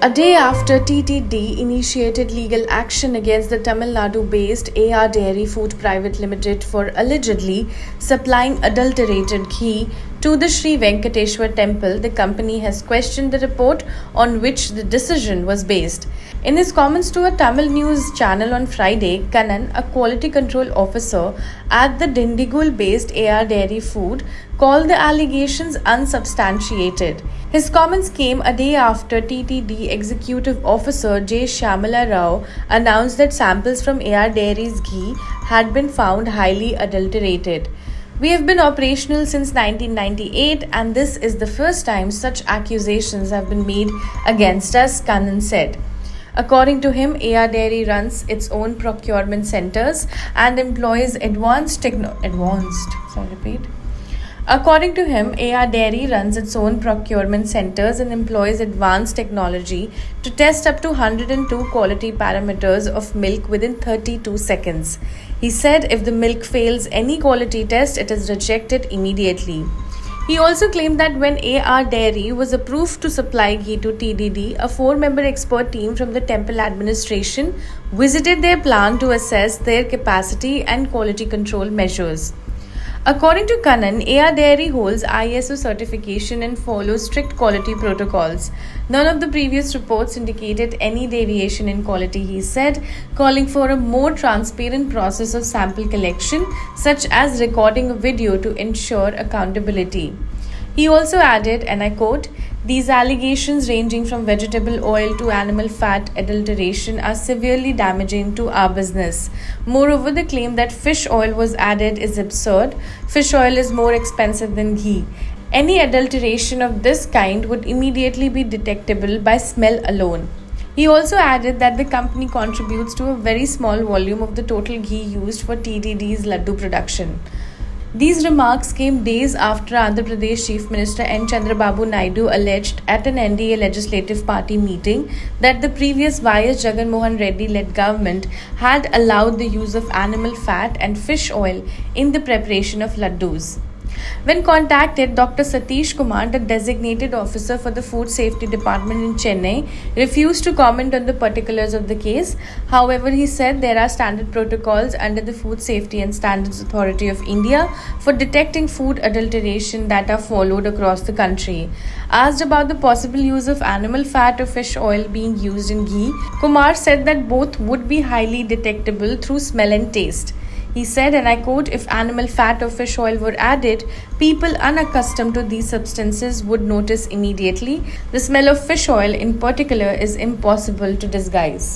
A day after TTD initiated legal action against the Tamil Nadu-based AR Dairy Food Private Limited for allegedly supplying adulterated ghee to the Sri Venkateshwar temple, the company has questioned the report on which the decision was based. In his comments to a Tamil news channel on Friday, Kannan, a quality control officer at the Dindigul-based AR Dairy Food, called the allegations unsubstantiated. His comments came a day after TTD Executive Officer J. Shyamala Rao announced that samples from AR Dairy's ghee had been found highly adulterated. We have been operational since 1998 and this is the first time such accusations have been made against us, Kannan said. According to him, AR Dairy runs its own procurement centers and employs According to him, AR Dairy runs its own procurement centers and employs advanced technology to test up to 102 quality parameters of milk within 32 seconds. He said if the milk fails any quality test, it is rejected immediately. He also claimed that when AR Dairy was approved to supply ghee to TDD, a 4-member expert team from the temple administration visited their plant to assess their capacity and quality control measures. According to Kannan, AR Dairy holds ISO certification and follows strict quality protocols. None of the previous reports indicated any deviation in quality, he said, calling for a more transparent process of sample collection, such as recording a video to ensure accountability. He also added, and I quote, "These allegations ranging from vegetable oil to animal fat adulteration are severely damaging to our business. Moreover, the claim that fish oil was added is absurd. Fish oil is more expensive than ghee. Any adulteration of this kind would immediately be detectable by smell alone." He also added that the company contributes to a very small volume of the total ghee used for TDD's laddu production. These remarks came days after Andhra Pradesh Chief Minister N. Chandrababu Naidu alleged at an NDA legislative party meeting that the previous YS Jagan Mohan Reddy-led government had allowed the use of animal fat and fish oil in the preparation of laddus. When contacted, Dr. Satish Kumar, the designated officer for the Food Safety Department in Chennai, refused to comment on the particulars of the case. However, he said there are standard protocols under the Food Safety and Standards Authority of India for detecting food adulteration that are followed across the country. Asked about the possible use of animal fat or fish oil being used in ghee, Kumar said that both would be highly detectable through smell and taste. He said, and I quote, "If animal fat or fish oil were added, people unaccustomed to these substances would notice immediately. The smell of fish oil in particular is impossible to disguise."